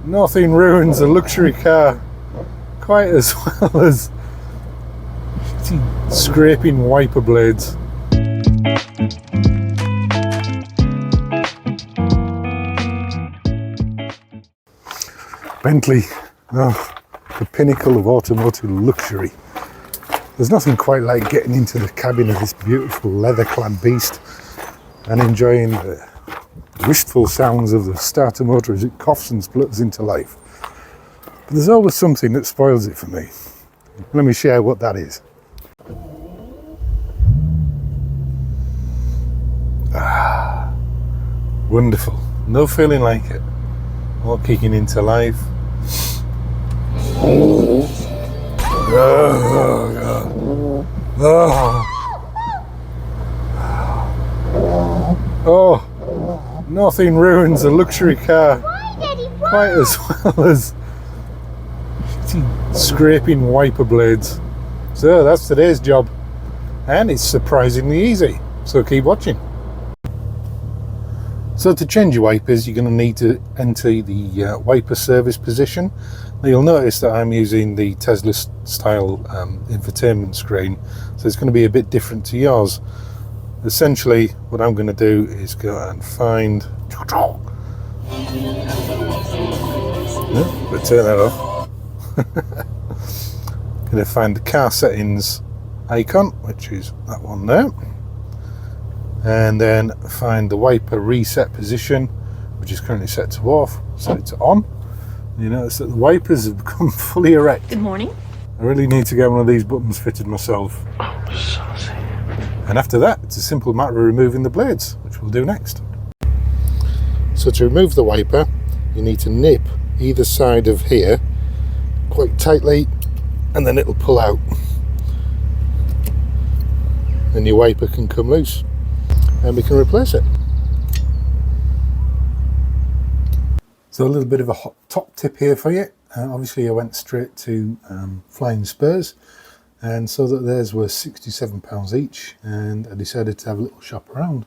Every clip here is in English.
Nothing ruins a luxury car quite as well as scraping wiper blades. Bentley, oh, the pinnacle of automotive luxury. There's nothing quite like getting into the cabin of this beautiful leather-clad beast and enjoying the wistful sounds of the starter motor as it coughs and splutters into life. But there's always something that spoils it for me. Let me share what that is. Ah, wonderful. No feeling like it. All kicking into life. Oh, God. Oh, nothing ruins a luxury car quite as well as scraping wiper blades. So that's today's job, and it's surprisingly easy, so keep watching. So to change your wipers, you're going to need to enter the wiper service position. Now you'll notice that I'm using the Tesla style infotainment screen, so it's going to be a bit different to yours. Essentially what I'm going to do is go and find, but turn that off. Going to find the car settings icon, which is that one there, and then find the wiper reset position, which is currently set to off, set it to on. You notice that the wipers have become fully erect. Good morning. I really need to get one of these buttons fitted myself. Oh, saucy. And after that, it's a simple matter of removing the blades, which we'll do next. So to remove the wiper, you need to nip either side of here quite tightly, and then it'll pull out. And your wiper can come loose, and we can replace it. So a little bit of a hot top tip here for you. Obviously I went straight to Flying Spurs, and saw that theirs were £67 each, and I decided to have a little shop around.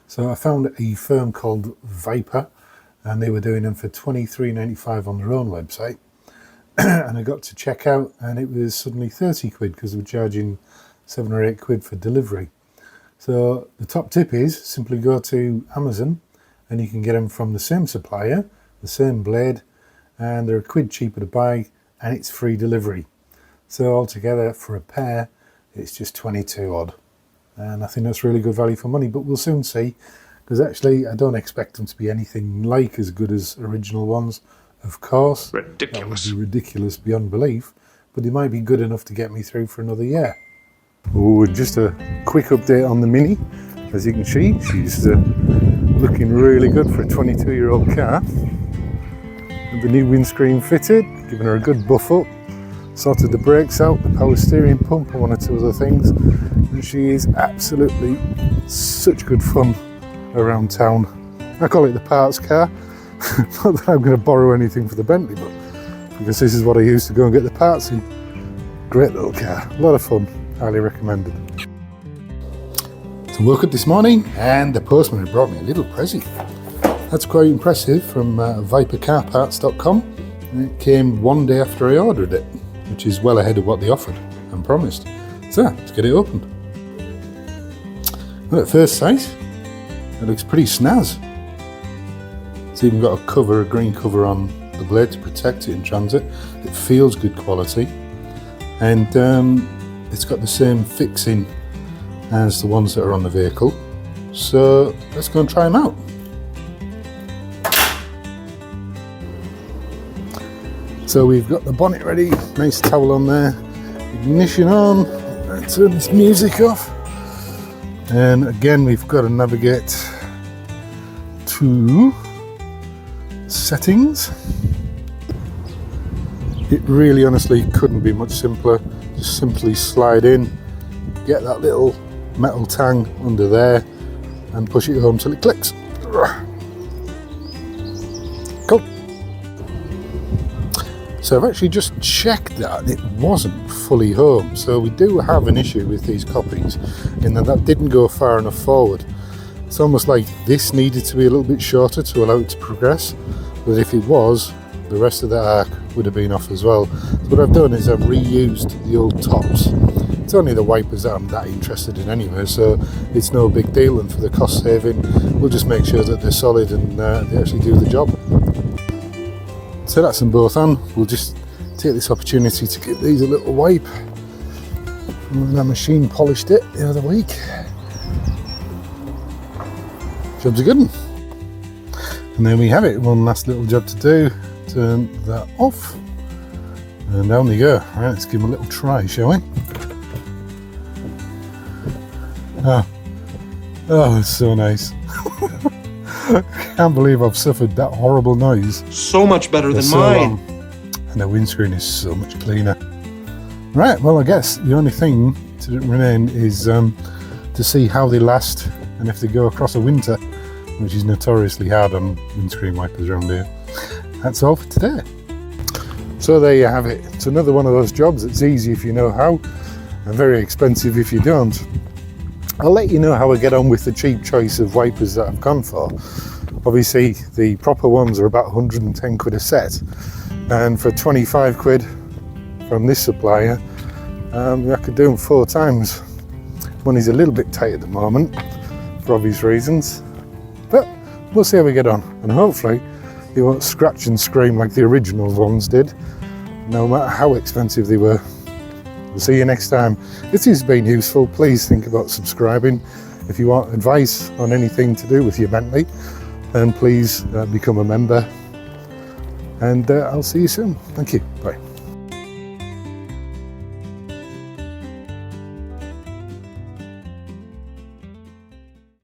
So I found a firm called Viper, and they were doing them for £23.95 on their own website. And I got to check out, and it was suddenly 30 quid because they were charging 7 or 8 quid for delivery. So the top tip is simply go to Amazon, and you can get them from the same supplier, the same blade, and they're a quid cheaper to buy, and it's free delivery. So altogether for a pair, it's just 22 odd. And I think that's really good value for money, but we'll soon see, because actually I don't expect them to be anything like as good as original ones, of course. Ridiculous. That would be ridiculous beyond belief, but they might be good enough to get me through for another year. Oh, just a quick update on the Mini. As you can see, she's looking really good for a 22-year-old car. With the new windscreen fitted, giving her a good buff up, sorted the brakes out, the power steering pump and one or two other things, and she is absolutely such good fun around town. I call it the parts car. Not that I'm going to borrow anything for the Bentley, but because this is what I use to go and get the parts in. Great little car, a lot of fun, highly recommended. So woke up this morning and the postman had brought me a little present. That's quite impressive, from vipercarparts.com, and it came one day after I ordered it, which is well ahead of what they offered and promised. So let's get it opened. Well, at first sight, it looks pretty snaz. It's even got a cover, a green cover on the blade to protect it in transit. It feels good quality, and it's got the same fixing as the ones that are on the vehicle. So let's go and try them out. So we've got the bonnet ready, nice towel on there, ignition on, let's turn this music off, and again we've got to navigate to settings. It really honestly couldn't be much simpler. Just simply slide in, get that little metal tang under there and push it home till it clicks. Cool. So I've actually just checked that it wasn't fully home, so we do have an issue with these copies in that didn't go far enough forward. It's almost like this needed to be a little bit shorter to allow it to progress, but if it was, the rest of the arc would have been off as well. So what I've done is I've reused the old tops. It's only the wipers that I'm that interested in anyway, so it's no big deal, and for the cost saving we'll just make sure that they're solid and they actually do the job. So that's them both on. We'll just take this opportunity to give these a little wipe. And the machine polished it the other week. Job's a good one. And there we have it, one last little job to do. Turn that off and down you go. Right, let's give them a little try, shall we? Oh, it's so nice. Can't believe I've suffered that horrible noise. So much better than mine. And the windscreen is so much cleaner. Right, well, I guess the only thing to remain is to see how they last and if they go across a winter, which is notoriously hard on windscreen wipers around here. That's all for today. So there you have it. It's another one of those jobs that's easy if you know how, and very expensive if you don't. I'll let you know how I get on with the cheap choice of wipers that I've gone for. Obviously, the proper ones are about 110 quid a set, and for 25 quid from this supplier, I could do them 4 times. Money's a little bit tight at the moment, for obvious reasons, but we'll see how we get on, and hopefully they won't scratch and scream like the original ones did, no matter how expensive they were. We'll see you next time. If this has been useful, please think about subscribing. If you want advice on anything to do with your Bentley, then please become a member, and I'll see you soon. Thank you. Bye.